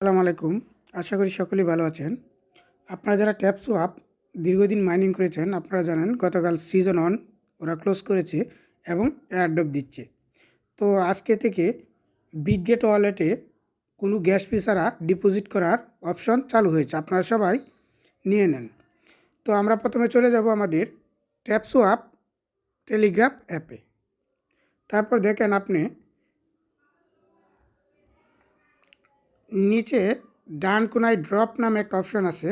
আসসালামু আলাইকুম। আশা করি সকলেই ভালো আছেন। আপনারা যারা ট্যাপ সোয়াপ দীর্ঘদিন মাইনিং করেছেন, আপনারা জানেন গতকাল সিজন 1 ওরা ক্লোজ করেছে এবং এয়ারড্রপ দিচ্ছে। তো আজকে থেকে বিটগেট ওয়ালেটে কোনো গ্যাস ফি ছাড়া ডিপোজিট করার অপশন চালু হয়েছে। আপনারা সবাই নিয়ে নেন। তো আমরা প্রথমে চলে যাব আমাদের ট্যাপ সোয়াপ টেলিগ্রাম অ্যাপে। তারপর দেখেন আপনি নিচে ডান কোনায় ড্রপ নামে একটা অপশন আছে।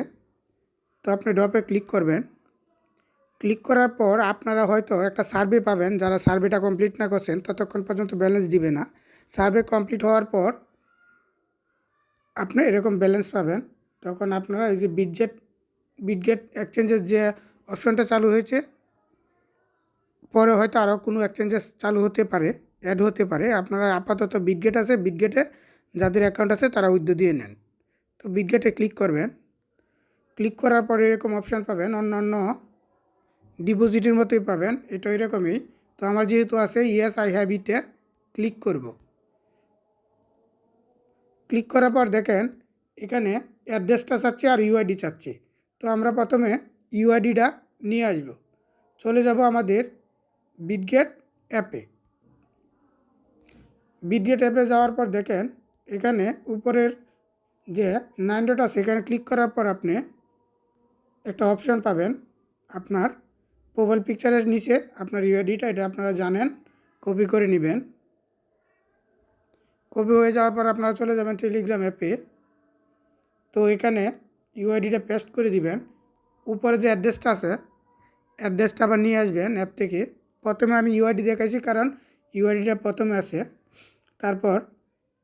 তো আপনি ড্রপে ক্লিক করবেন। ক্লিক করার পর আপনারা হয়তো একটা সার্ভে পাবেন। যারা সার্ভেটা কমপ্লিট না করছেন ততক্ষণ পর্যন্ত ব্যালেন্স দিবে না। সার্ভে কমপ্লিট হওয়ার পর আপনি এরকম ব্যালেন্স পাবেন। তখন আপনারা এই যে বিটগেট এক্সচেঞ্জের যে অপশনটা চালু হয়েছে, পরে হয়তো আরও কোনো এক্সচেঞ্জেস চালু হতে পারে, অ্যাড হতে পারে। আপনারা আপাতত বিটগেট আছে, বিটগেটে যাদের অ্যাকাউন্ট আছে তারা উইথড্র দিয়ে নেন। তো বিটগেটে ক্লিক করবেন। ক্লিক করার পরে এরকম অপশান পাবেন, অন্যান্য ডিপোজিটের মতোই পাবেন, এটা এরকমই। তো আমার যেহেতু আছে ইয়েস আই হ্যাভ ইটে ক্লিক করব। ক্লিক করার পর দেখেন এখানে অ্যাড্রেসটা চাচ্ছে আর ইউআইডি চাচ্ছে। তো আমরা প্রথমে ইউআইডিটা নিয়ে আসব। চলে যাব আমাদের বিটগেট অ্যাপে। বিটগেট অ্যাপে যাওয়ার পর দেখেন এখানে উপরের যে 9 ডট আছে এখানে ক্লিক করার পর আপনি একটা অপশান পাবেন। আপনার প্রোফাইল পিকচারের নিচে আপনার ইউআইডিটা, এটা আপনারা জানেন, কপি করে নেবেন। কপি হয়ে যাওয়ার পর আপনারা চলে যাবেন টেলিগ্রাম অ্যাপে। তো এখানে ইউআইডিটা পেস্ট করে দিবেন। উপরে যে অ্যাড্রেসটা আছে অ্যাড্রেসটা আবার নিয়ে আসবেন অ্যাপ থেকে। প্রথমে আমি ইউআইডি দেখাইছি কারণ ইউআইডিটা প্রথমে আছে। তারপর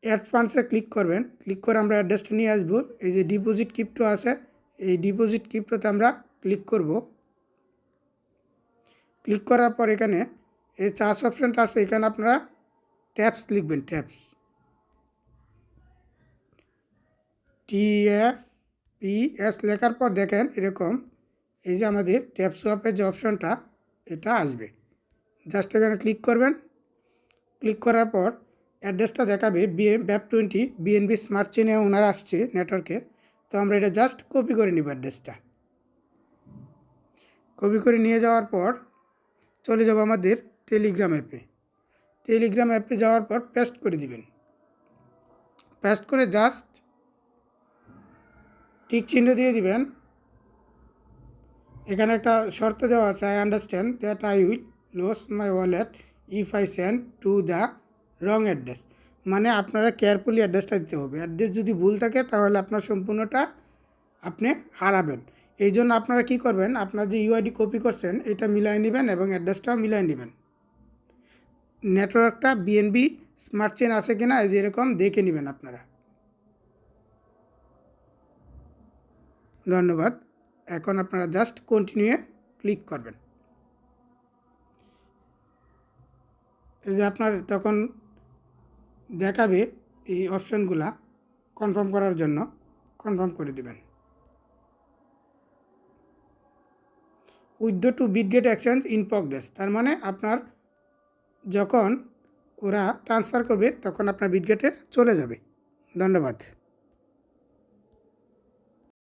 অ্যাড ফান্ডসে ক্লিক করবেন। ক্লিক করে আমরা অ্যাড্রেসটা নিয়ে আসবো। এই যে ডিপোজিট ক্রিপ্টো আছে, এই ডিপোজিট ক্রিপ্টোতে আমরা ক্লিক করব। ক্লিক করার পর এখানে এই চার্জ অপশানটা আছে, এখানে আপনারা ট্যাপস লিখবেন। TAPS লেখার পর দেখেন এরকম এই যে আমাদের ট্যাপ সোয়াপের যে অপশানটা এটা আসবে। জাস্ট এখানে ক্লিক করবেন। ক্লিক করার পর অ্যাড্রেসটা দেখাবে BAP20 BNB স্মার্ট চেনে ওনার আসছে নেটওয়ার্কে। তো আমরা এটা জাস্ট কপি করে নিব। অ্যাড্রেসটা কপি করে নিয়ে যাওয়ার পর চলে যাব আমাদের টেলিগ্রাম অ্যাপে। টেলিগ্রাম অ্যাপে যাওয়ার পর পেস্ট করে দিবেন। পেস্ট করে জাস্ট টিক চিহ্ন দিয়ে দিবেন। এখানে একটা শর্ত দেওয়া আছে, I understand that I will loss my wallet if I send to the wrong address. মানে আপনারা কেয়ারফুলি অ্যাড্রেসটা দিতে হবে। অ্যাড্রেস যদি ভুল থাকে তাহলে আপনার সম্পূর্ণটা আপনি হারাবেন। এই জন্য আপনারা কী করবেন, আপনার যে ইউআইডি কপি করছেন এটা মিলাই নেবেন এবং অ্যাড্রেসটাও মিলাই নেবেন। নেটওয়ার্কটা বিএনবি স্মার্ট চেন আছে কিনা এই যে এরকম দেখে নেবেন আপনারা। ধন্যবাদ। এখন আপনারা জাস্ট কন্টিনিউয়ে ক্লিক করবেন। এই যে আপনার তখন দেখাবে এই অপশানগুলা, কনফার্ম করার জন্য কনফার্ম করে দিবেন। Withdraw to Bitget exchange in progress, তার মানে আপনার যখন ওরা ট্রান্সফার করবে তখন আপনার বিটগেটে চলে যাবে। ধন্যবাদ।